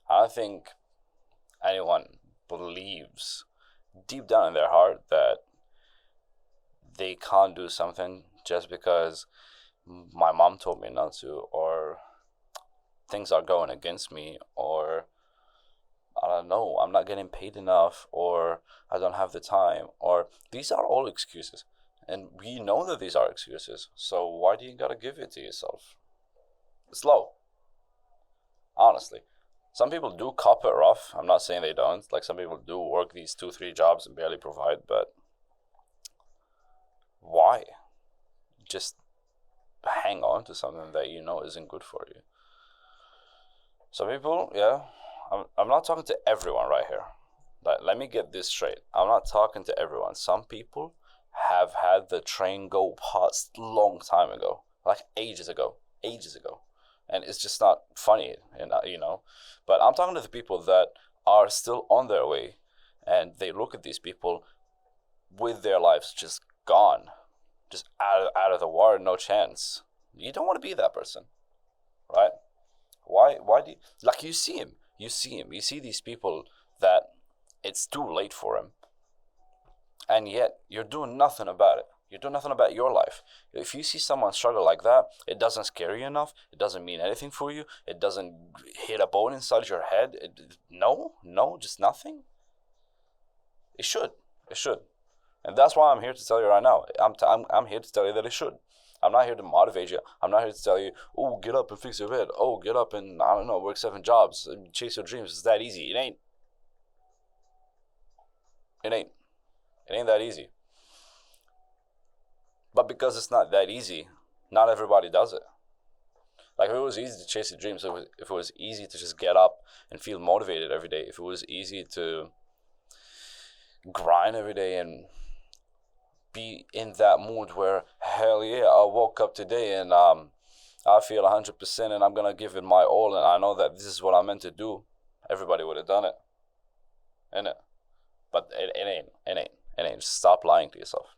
I don't think anyone believes deep down in their heart that they can't do something just because my mom told me not to, or things are going against me, or I don't know, I'm not getting paid enough, or I don't have the time, or these are all excuses. And we know that these are excuses. So why do you gotta give it to yourself? It's low, honestly. Some people do cop it rough. I'm not saying they don't. Like some people do work these 2, 3 jobs and barely provide, but why? Just hang on to something that you know isn't good for you. Some people, yeah, I'm not talking to everyone right here. Let me get this straight. I'm not talking to everyone. Some people have had the train go past long time ago, like ages ago, ages ago. And it's just not funny, But I'm talking to the people that are still on their way, and they look at these people with their lives just gone, just out of the water, no chance. You don't want to be that person, right? Why do you, like you see him, you see these people that it's too late for him, and yet you're doing nothing about it. You're doing nothing about your life. If you see someone struggle like that, it doesn't scare you enough. It doesn't mean anything for you. It doesn't hit a bone inside your head. No, just nothing. It should. It should. And that's why I'm here to tell you right now. I'm here to tell you that it should. I'm not here to motivate you. I'm not here to tell you, oh, get up and fix your bed. Oh, get up and, I don't know, work 7 jobs and chase your dreams. It's that easy. It ain't. It ain't. It ain't that easy. But because it's not that easy, not everybody does it. Like if it was easy to chase your dreams, if it was easy to just get up and feel motivated every day, if it was easy to grind every day and be in that mood where, hell yeah, I woke up today and I feel 100% and I'm going to give it my all and I know that this is what I'm meant to do, everybody would have done it. Innit? But it ain't. Just stop lying to yourself.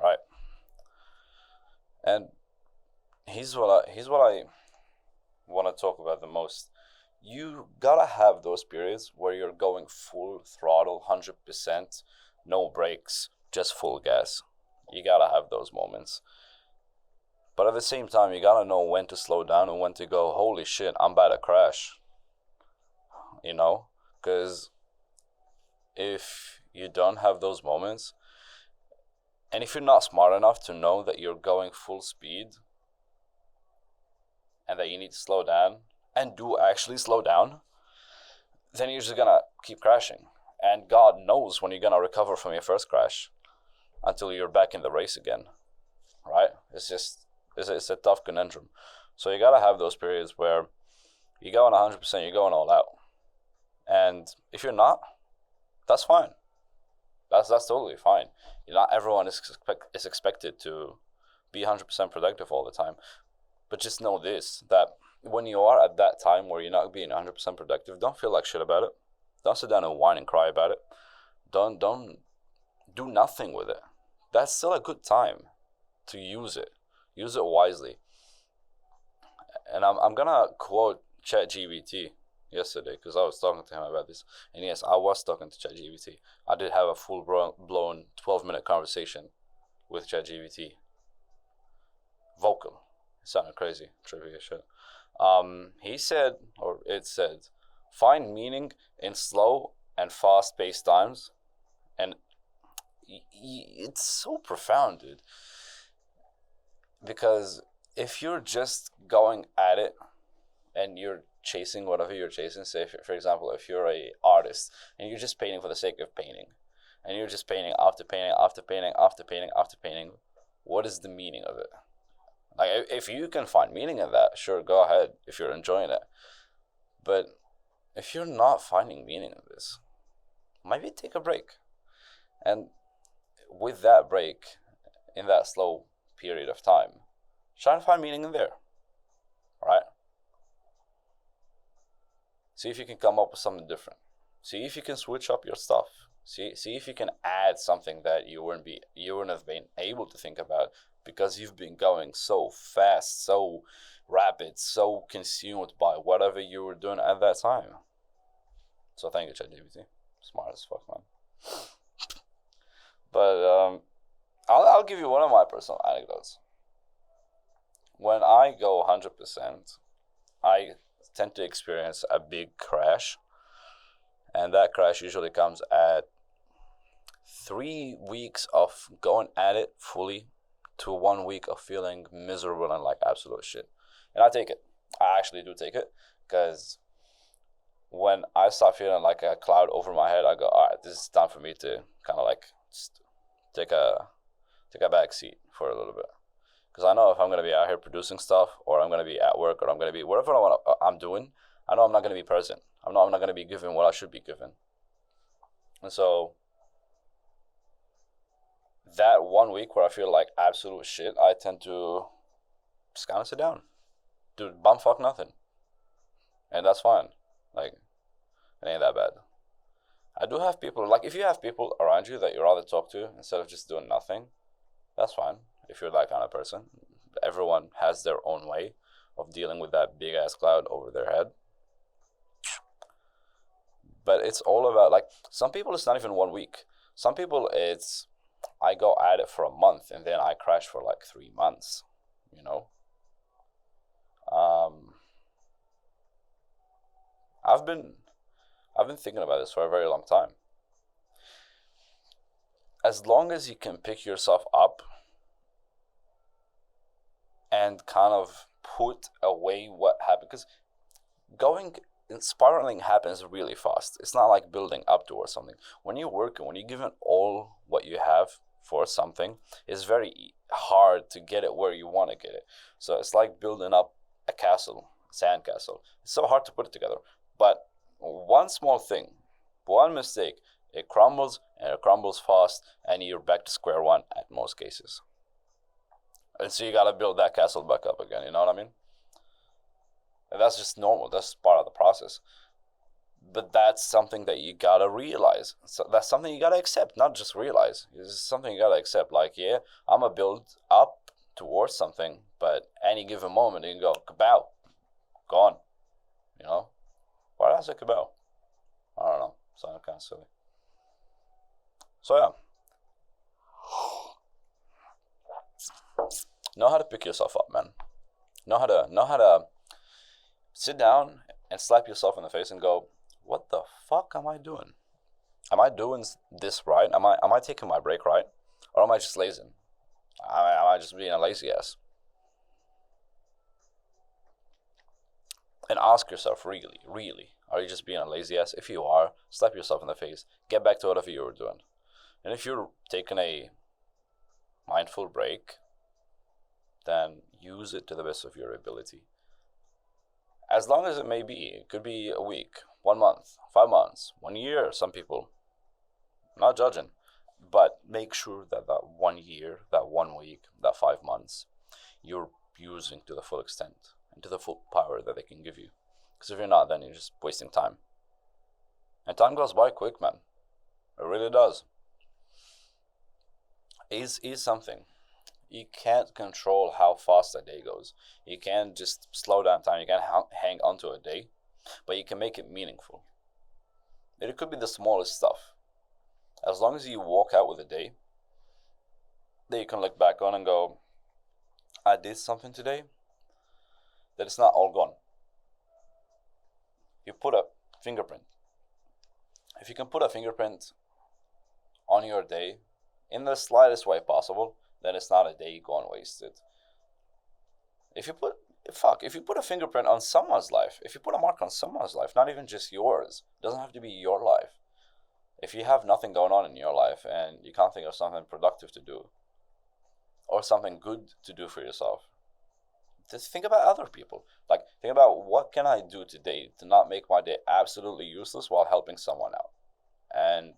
Right? And here's what I want to talk about the most. You gotta have those periods where you're going full throttle, 100%, no brakes, just full gas. You gotta have those moments. But at the same time, you gotta know when to slow down and when to go, holy shit, I'm about to crash. Because if you don't have those moments, and if you're not smart enough to know that you're going full speed and that you need to slow down and do actually slow down, then you're just gonna keep crashing. And God knows when you're gonna recover from your first crash until you're back in the race again, right? It's a tough conundrum. So you gotta have those periods where you're going 100%, you're going all out. And if you're not, that's fine. That's totally fine. Not everyone is expected to be 100% productive all the time. But just know this, that when you are at that time where you're not being 100% productive, don't feel like shit about it. Don't sit down and whine and cry about it. Don't do nothing with it. That's still a good time to use it. Use it wisely. And I'm gonna quote ChatGPT yesterday because I was talking to him about this. And yes, I was talking to ChatGPT. I did have a full blown 12-minute conversation with ChatGPT. Vocal. It sounded crazy. Trivia shit. He said, or it said, find meaning in slow and fast-paced times. And it's so profound, dude. Because if you're just going at it and you're chasing whatever you're chasing, say for example, if you're a artist and you're just painting for the sake of painting, and you're just painting after painting after painting after painting after painting, what is the meaning of it? Like if you can find meaning in that, sure, go ahead if you're enjoying it. But if you're not finding meaning in this, maybe take a break. And with that break, in that slow period of time, try to find meaning in there, right? See if you can come up with something different. See if you can switch up your stuff. See if you can add something that you wouldn't have been able to think about because you've been going so fast, so rapid, so consumed by whatever you were doing at that time. So thank you, ChatGPT. Smart as fuck, man. But I'll give you one of my personal anecdotes. When I go 100%, I tend to experience a big crash, and that crash usually comes at 3 weeks of going at it fully to 1 week of feeling miserable and like absolute shit. And I take it. I actually do take it, because when I start feeling like a cloud over my head, I go, all right, this is time for me to kind of like just take a back seat for a little bit. Because I know if I'm going to be out here producing stuff, or I'm going to be at work, or I'm going to be whatever I'm doing, I know I'm not going to be present. I'm not going to be given what I should be given. And so that 1 week where I feel like absolute shit, I tend to just kind of sit down, do bumfuck nothing, and that's fine. Like, it ain't that bad. I do have people, like, if you have people around you that you'd rather talk to instead of just doing nothing, that's fine. If you're that kind of person, everyone has their own way of dealing with that big ass cloud over their head. But it's all about, like, some people it's not even 1 week. Some people it's, I go at it for a month and then I crash for like 3 months, you know. I've been thinking about this for a very long time. As long as you can pick yourself up and kind of put away what happened, because spiraling happens really fast. It's not like building up towards something. When you're working, when you're giving all what you have for something, it's very hard to get it where you want to get it. So it's like building up a castle, sand castle. It's so hard to put it together. But one small thing, one mistake, it crumbles, and it crumbles fast, and you're back to square one at most cases. And so you gotta build that castle back up again, you know what I mean? And that's just normal, that's part of the process. But that's something that you gotta realize. So that's something you gotta accept, not just realize. It's something you gotta accept, like, yeah, I'm gonna build up towards something, but any given moment you can go, kabow, gone, you know? Why did I say kabow? I don't know, sounded kind of silly. So yeah, know how to pick yourself up, man. Know how to sit down and slap yourself in the face and go, what the fuck am I doing? Am I doing this right? Am I taking my break right? Or am I just lazy? Am I just being a lazy ass? And ask yourself, really, are you just being a lazy ass? If you are, slap yourself in the face. Get back to whatever you were doing. And if you're taking a mindful break, then use it to the best of your ability. As long as it may be. It could be a week, 1 month, 5 months, 1 year, some people. I'm not judging. But make sure that 1 year, that 1 week, that 5 months, you're using to the full extent and to the full power that they can give you. Because if you're not, then you're just wasting time. And time goes by quick, man. It really does. Is something. You can't control how fast a day goes. You can't just slow down time. You can't hang on to a day, but you can make it meaningful. It could be the smallest stuff. As long as you walk out with a day that you can look back on and go, I did something today, that it's not all gone. You put a fingerprint. If you can put a fingerprint on your day in the slightest way possible, then it's not a day gone wasted. If you put a fingerprint on someone's life, if you put a mark on someone's life, not even just yours, it doesn't have to be your life. If you have nothing going on in your life and you can't think of something productive to do or something good to do for yourself, just think about other people. Like, think about, what can I do today to not make my day absolutely useless while helping someone out? And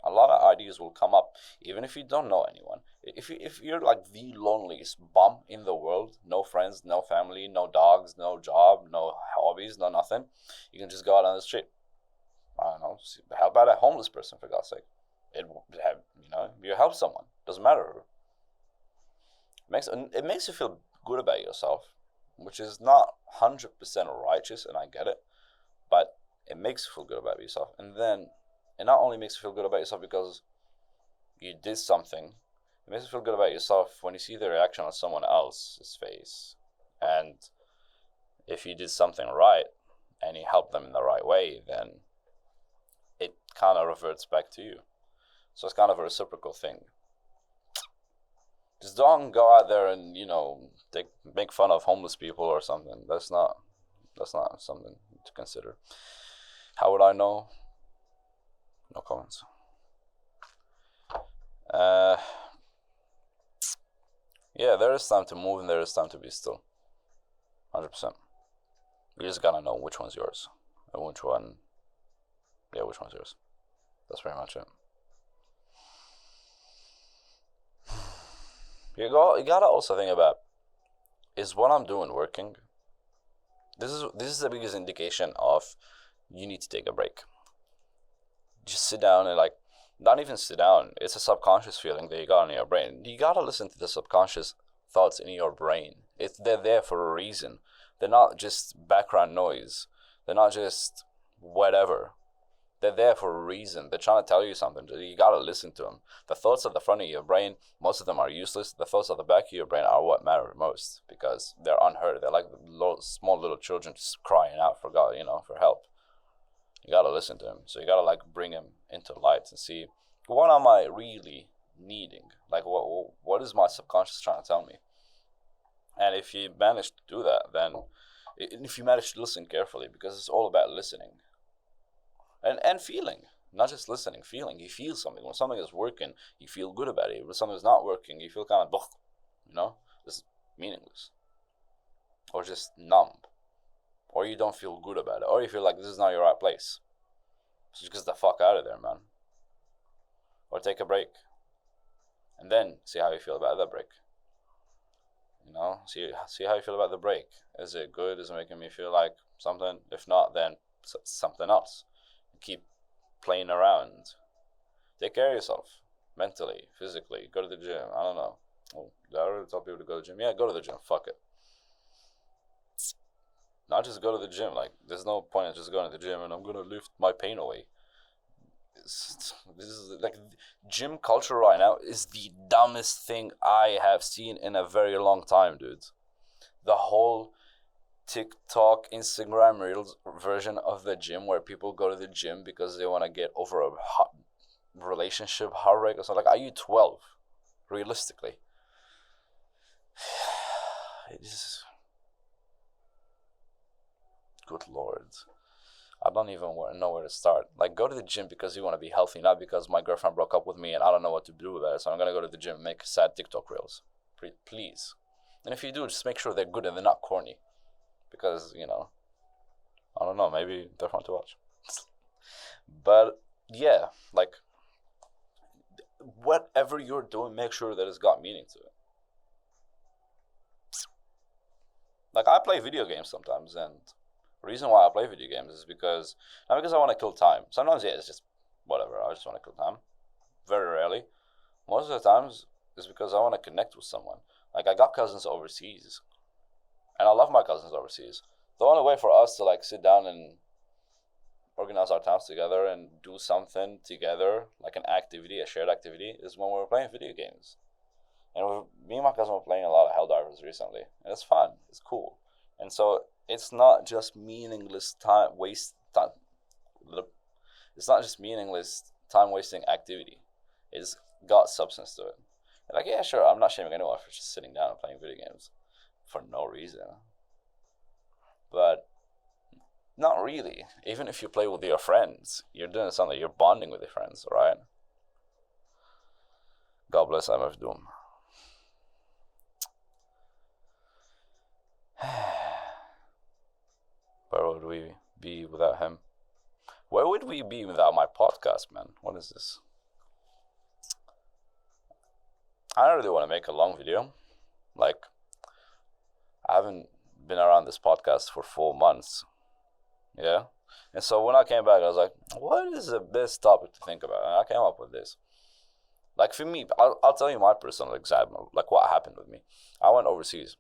a lot of ideas will come up, even if you don't know anyone. If you're like the loneliest bum in the world, no friends, no family, no dogs, no job, no hobbies, no nothing, you can just go out on the street. I don't know, help out a homeless person, for God's sake. You help someone, doesn't matter. It makes you feel good about yourself. which is not 100% righteous, and I get it, but it makes you feel good about yourself. And then it not only makes you feel good about yourself because you did something, it makes you feel good about yourself when you see the reaction on someone else's face. And if you did something right and you help them in the right way, then it kind of reverts back to you. So it's kind of a reciprocal thing. Just don't go out there and, make fun of homeless people or something. That's not something to consider. How would I know? No comments. Yeah, there is time to move and there is time to be still. 100%. You just gotta know which one's yours and which one's yours. That's pretty much it. You gotta also think about, is what I'm doing working? This is the biggest indication of you need to take a break. Just sit down and not even sit down. It's a subconscious feeling that you got in your brain. You gotta listen to the subconscious thoughts in your brain. They're there for a reason. They're not just background noise. They're not just whatever. They're there for a reason. They're trying to tell you something. You gotta listen to them. The thoughts at the front of your brain, most of them are useless. The thoughts at the back of your brain are what matter most because they're unheard. They're like small little children just crying out for God, for help. You gotta listen to them. So you gotta bring them into light and see, what am I really needing? What is my subconscious trying to tell me? And if you manage to do that, then if you manage to listen carefully, because it's all about listening. And feeling, not just listening, feeling. You feel something. When something is working, you feel good about it. When something is not working, you feel kind of, just meaningless. Or just numb. Or you don't feel good about it. Or you feel like this is not your right place. So just get the fuck out of there, man. Or take a break. And then see how you feel about that break. See how you feel about the break. Is it good? Is it making me feel like something? If not, then something else. Keep playing around. Take care of yourself. Mentally, physically. Go to the gym. I don't know. Did I already tell people to go to the gym? Yeah, go to the gym. Fuck it. Not just go to the gym. There's no point in just going to the gym and I'm going to lift my pain away. This is gym culture right now is the dumbest thing I have seen in a very long time, dude. The whole TikTok, Instagram Reels version of the gym where people go to the gym because they want to get over a relationship heartbreak or something. Are you 12? Realistically. It is... Good Lord. I don't even know where to start. Go to the gym because you want to be healthy, not because my girlfriend broke up with me and I don't know what to do with it. So I'm going to go to the gym and make sad TikTok Reels. Please. And if you do, just make sure they're good and they're not corny. Because, I don't know, maybe they're fun to watch. But, yeah, whatever you're doing, make sure that it's got meaning to it. I play video games sometimes, and the reason why I play video games is because, not because I want to kill time. Sometimes, yeah, it's just whatever, I just want to kill time. Very rarely. Most of the times, it's because I want to connect with someone. I got cousins overseas. And I love my cousins overseas. The only way for us to sit down and organize our times together and do something together, an activity, a shared activity, is when we're playing video games. And me and my cousin were playing a lot of Helldivers recently. And it's fun. It's cool. And so it's not just meaningless time It's not just meaningless time wasting activity. It's got substance to it. And yeah, sure, I'm not shaming anyone for just sitting down and playing video games for no reason. But not really. Even if you play with your friends, you're doing something, you're bonding with your friends, right? God bless MF Doom. Where would we be without him? Where would we be without my podcast, man? What is this? I don't really want to make a long video. I haven't been around this podcast for 4 months. Yeah? And so when I came back, I was like, what is the best topic to think about? And I came up with this. For me, I'll tell you my personal example, what happened with me. I went overseas.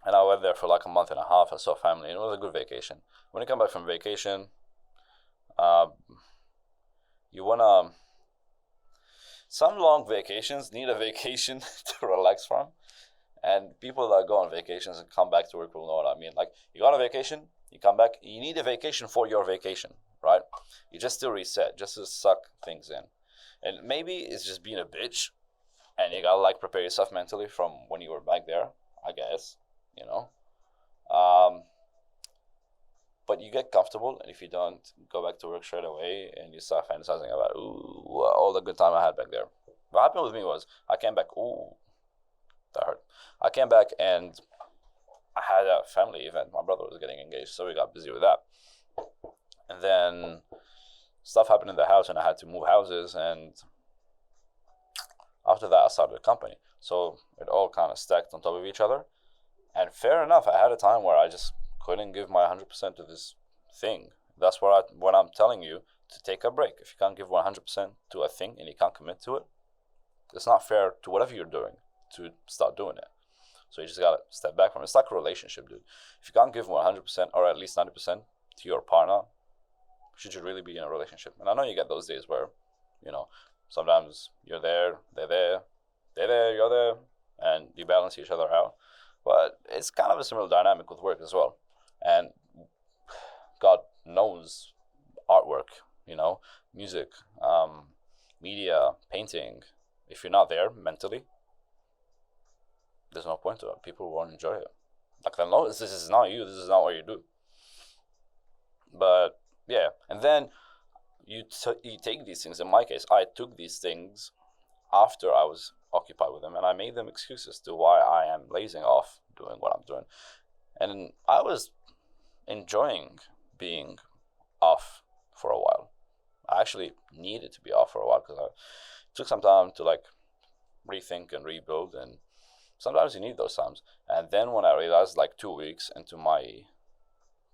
And I went there for like a month and a half. I saw family, and it was a good vacation. When you come back from vacation, uh, you wanna. Some long vacations need a vacation to relax from, and people that go on vacations and come back to work will know what I mean. Like, you go on a vacation, you come back, you need a vacation for your vacation, right? You just to reset, just to suck things in. And maybe it's just being a bitch, and you gotta like prepare yourself mentally from when you were back there, I guess, you know. Um, but you get comfortable, and if you don't go back to work straight away, and you start fantasizing about, ooh, all the good time I had back there. What happened with me was I came back, ooh, that hurt. I came back and I had a family event. My brother was getting engaged, so we got busy with that. And then stuff happened in the house, and I had to move houses. And after that, I started a company. So it all kind of stacked on top of each other. And fair enough, I had a time where I just couldn't give my 100% to this thing. That's when I'm telling you to take a break. If you can't give 100% to a thing and you can't commit to it, it's not fair to whatever you're doing to start doing it. So you just gotta step back from it. It's like a relationship, dude. If you can't give 100% or at least 90% to your partner, should you really be in a relationship? And I know you get those days where, sometimes you're there, they're there, you're there, and you balance each other out. But it's kind of a similar dynamic with work as well. And God knows artwork, music, media, painting. If you're not there mentally, there's no point to it. People won't enjoy it. Like, they'll know this is not you, this is not what you do. But yeah, and then you take these things. In my case, I took these things after I was occupied with them, and I made them excuses to why I am lazing off doing what I'm doing. And I was enjoying being off for a while. I actually needed to be off for a while because I took some time to like rethink and rebuild, and sometimes you need those times. And then when I realized, like 2 weeks into my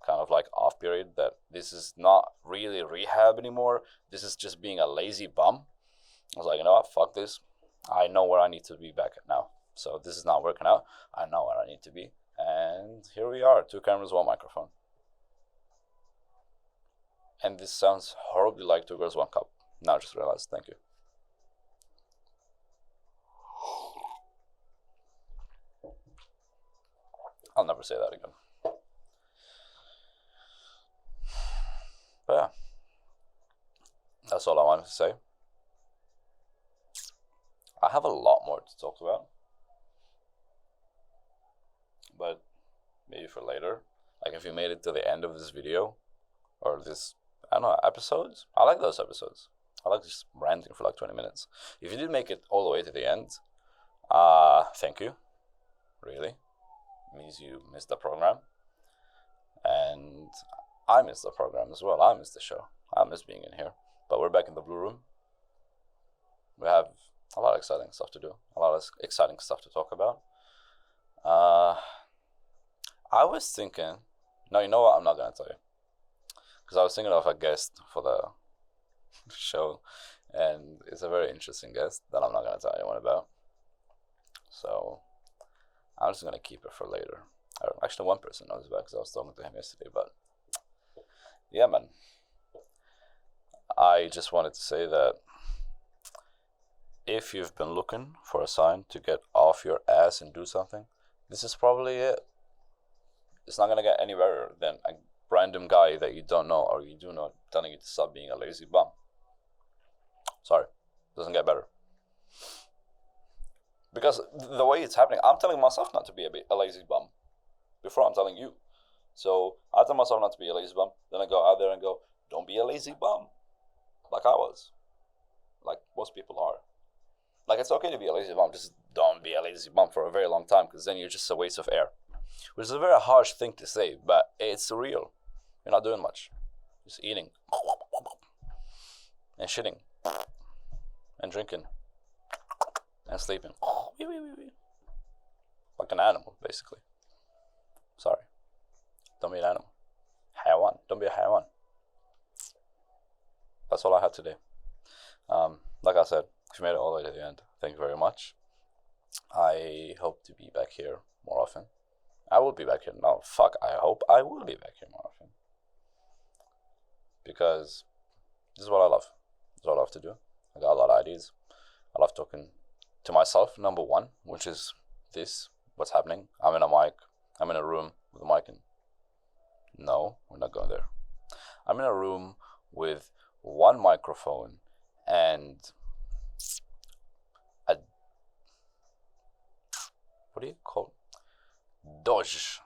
kind of like off period, that this is not really rehab anymore, this is just being a lazy bum, I was like, you know what, fuck this. I know where I need to be back at now. So this is not working out. I know where I need to be. And here we are, 2 cameras, 1 microphone. And this sounds horribly like 2 girls, 1 cup. Now I just realized, thank you. I'll never say that again. But yeah, that's all I wanted to say. I have a lot more to talk about, but maybe for later. Like, if you made it to the end of this video, or this, I don't know, episodes, I like those episodes. I like just ranting for like 20 minutes. If you did make it all the way to the end, thank you. Really. It means you missed the program. And I missed the program as well. I missed the show. I miss being in here. But we're back in the Blue Room. We have a lot of exciting stuff to do. A lot of exciting stuff to talk about. I was thinking... No, you know what? I'm not going to tell you. Because I was thinking of a guest for the show. And it's a very interesting guest that I'm not going to tell anyone about. So I'm just going to keep it for later. Actually, one person knows about it because I was talking to him yesterday. But yeah, man. I just wanted to say that if you've been looking for a sign to get off your ass and do something, this is probably it. It's not going to get any better than a random guy that you don't know or you do know telling you to stop being a lazy bum. Sorry, doesn't get better. Because the way it's happening, I'm telling myself not to be a lazy bum before I'm telling you. So I tell myself not to be a lazy bum, then I go out there and go, don't be a lazy bum. Like I was. Like most people are. Like, it's okay to be a lazy bum, just don't be a lazy bum for a very long time, because then you're just a waste of air. Which is a very harsh thing to say, but it's real. You're not doing much. Just eating. And shitting. And drinking. And sleeping. Like an animal, basically. Sorry. Don't be an animal. Hayawan. Don't be a hayawan. That's all I had today. Like I said, if you made it all the way to the end, thank you very much. I hope to be back here more often. I will be back here. No, fuck, I hope I will be back here more often. Because this is what I love. This is what I love to do. I got a lot of ideas. I love talking to myself, number one, which is this, what's happening. I'm in a mic. I'm in a room with a mic in. No, we're not going there. I'm in a room with one microphone and a, what do you call it? Dodge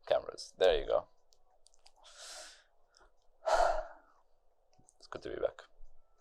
cameras. There you go. It's good to be back.